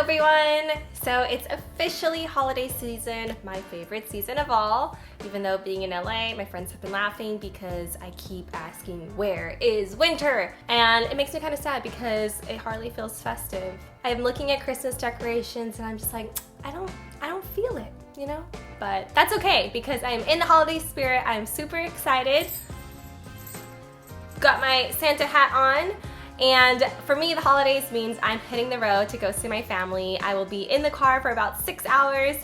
everyone! So it's officially holiday season, my favorite season of all. Even though being in LA, my friends have been laughing because I keep asking, where is winter? And it makes me kind of sad because it hardly feels festive. I'm looking at Christmas decorations and I'm just like, I don't feel it, you know? But that's okay because I'm in the holiday spirit. I'm super excited. Got my Santa hat on. And for me, the holidays means I'm hitting the road to go see my family. I will be in the car for about 6 hours.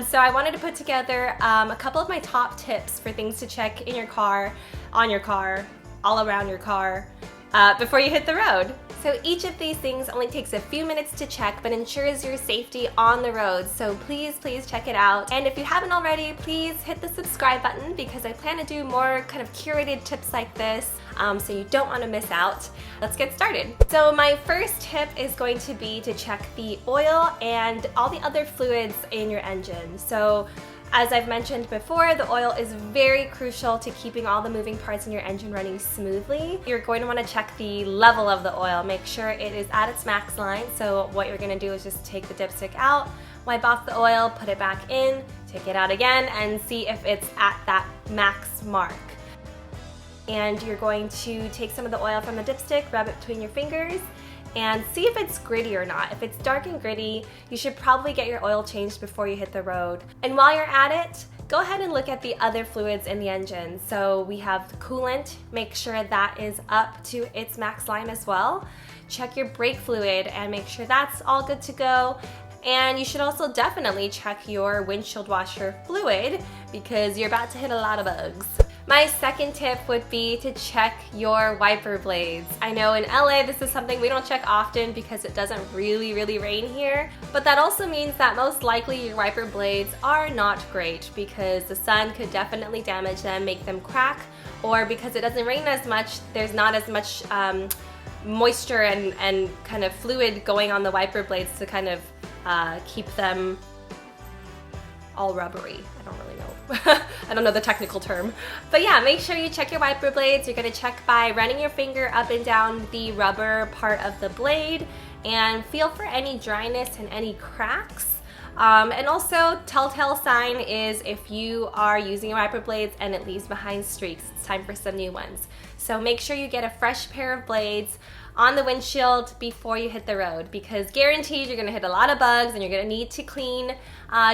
So I wanted to put together a couple of my top tips for things to check in your car, on your car, all around your car, before you hit the road. So each of these things only takes a few minutes to check, but ensures your safety on the road. So please check it out. And if you haven't already, please hit the subscribe button because I plan to do more kind of curated tips like this, so you don't want to miss out. Let's get started. So my first tip is going to be to check the oil and all the other fluids in your engine. So as I've mentioned before, the oil is very crucial to keeping all the moving parts in your engine running smoothly. You're going to want to check the level of the oil, make sure it is at its max line. So what you're going to do is just take the dipstick out, wipe off the oil, put it back in, take it out again, and see if it's at that max mark. And you're going to take some of the oil from the dipstick, rub it between your fingers, and see if it's gritty or not. If it's dark and gritty, you should probably get your oil changed before you hit the road. And while you're at it, go ahead and look at the other fluids in the engine. So we have the coolant, make sure that is up to its max line as well. Check your brake fluid and make sure that's all good to go. And you should also definitely check your windshield washer fluid because you're about to hit a lot of bugs. My second tip would be to check your wiper blades. I know in LA this is something we don't check often because it doesn't really rain here, but that also means that most likely your wiper blades are not great because the sun could definitely damage them, make them crack, or because it doesn't rain as much, there's not as much moisture and kind of fluid going on the wiper blades to kind of keep them all rubbery. I don't really know. I don't know the technical term. But yeah, make sure you check your wiper blades. You're gonna check by running your finger up and down the rubber part of the blade and feel for any dryness and any cracks. And also, telltale sign is if you are using your wiper blades and it leaves behind streaks, it's time for some new ones. So make sure you get a fresh pair of blades on the windshield before you hit the road because guaranteed you're gonna hit a lot of bugs and you're gonna need to clean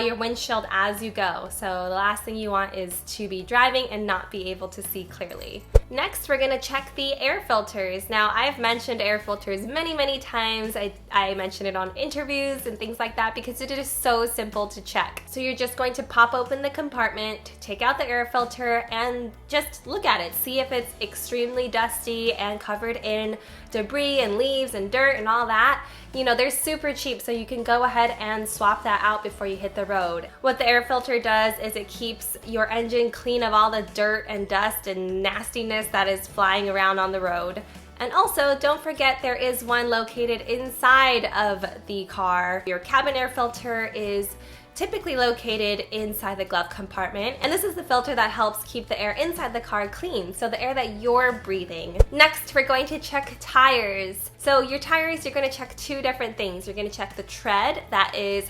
your windshield as you go. So the last thing you want is to be driving and not be able to see clearly. Next, we're gonna check the air filters. Now, I've mentioned air filters many times. I mention it on interviews and things like that because it is so simple to check. So you're just going to pop open the compartment, take out the air filter, and just look at it. See if it's extremely dusty and covered in debris and leaves and dirt and all that. You know, they're super cheap, so you can go ahead and swap that out before you hit the road. What the air filter does is it keeps your engine clean of all the dirt and dust and nastiness that is flying around on the road. And also, don't forget there is one located inside of the car. Your cabin air filter is typically located inside the glove compartment, and this is the filter that helps keep the air inside the car clean, so the air that you're breathing. Next, we're going to check tires. So your tires, you're going to check two different things. You're going to check the tread, that is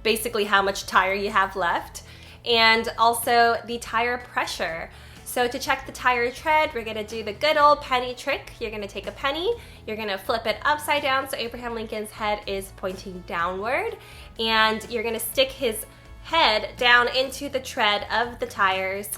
basically how much tire you have left, and also the tire pressure. So to check the tire tread, we're gonna do the good old penny trick. You're gonna take a penny, you're gonna flip it upside down so Abraham Lincoln's head is pointing downward, and you're gonna stick his head down into the tread of the tires,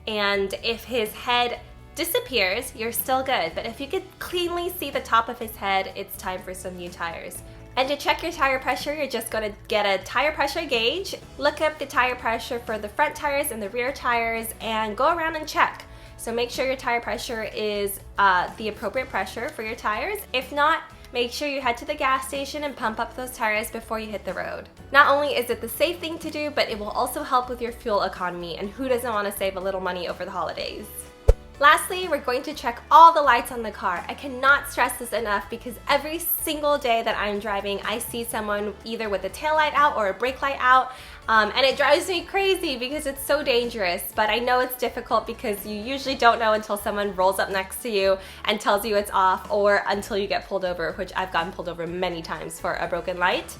and if his head disappears, you're still good. But if you could cleanly see the top of his head, it's time for some new tires. And to check your tire pressure, you're just going to get a tire pressure gauge, look up the tire pressure for the front tires and the rear tires, and go around and check. So make sure your tire pressure is the appropriate pressure for your tires. If not, make sure you head to the gas station and pump up those tires before you hit the road. Not only is it the safe thing to do, but it will also help with your fuel economy, and who doesn't want to save a little money over the holidays? Lastly, we're going to check all the lights on the car. I cannot stress this enough because every single day that I'm driving, I see someone either with a tail light out or a brake light out. And it drives me crazy because it's so dangerous, but I know it's difficult because you usually don't know until someone rolls up next to you and tells you it's off, or until you get pulled over, which I've gotten pulled over many times for a broken light.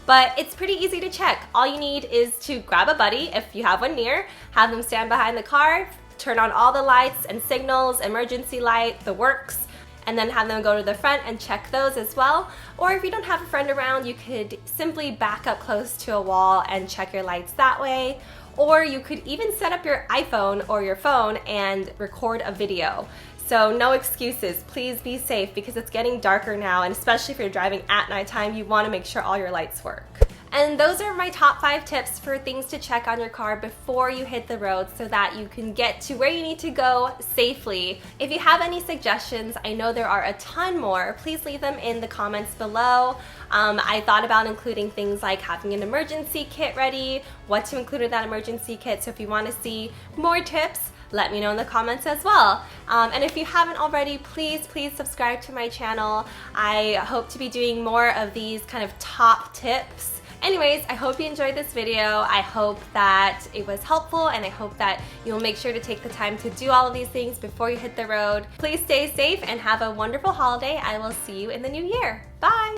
But it's pretty easy to check. All you need is to grab a buddy, if you have one near, have them stand behind the car, turn on all the lights and signals, emergency light, the works, and then have them go to the front and check those as well. Or if you don't have a friend around, you could simply back up close to a wall and check your lights that way. Or you could even set up your iPhone or your phone and record a video. So no excuses, please be safe because it's getting darker now, and especially if you're driving at nighttime, you want to make sure all your lights work. And those are my top 5 tips for things to check on your car before you hit the road so that you can get to where you need to go safely. If you have any suggestions, I know there are a ton more, please leave them in the comments below. I thought about including things like having an emergency kit ready, what to include in that emergency kit, so if you want to see more tips, let me know in the comments as well. And if you haven't already, please subscribe to my channel. I hope to be doing more of these kind of top tips. Anyways, I hope you enjoyed this video. I hope that it was helpful, and I hope that you'll make sure to take the time to do all of these things before you hit the road. Please stay safe and have a wonderful holiday. I will see you in the new year. Bye!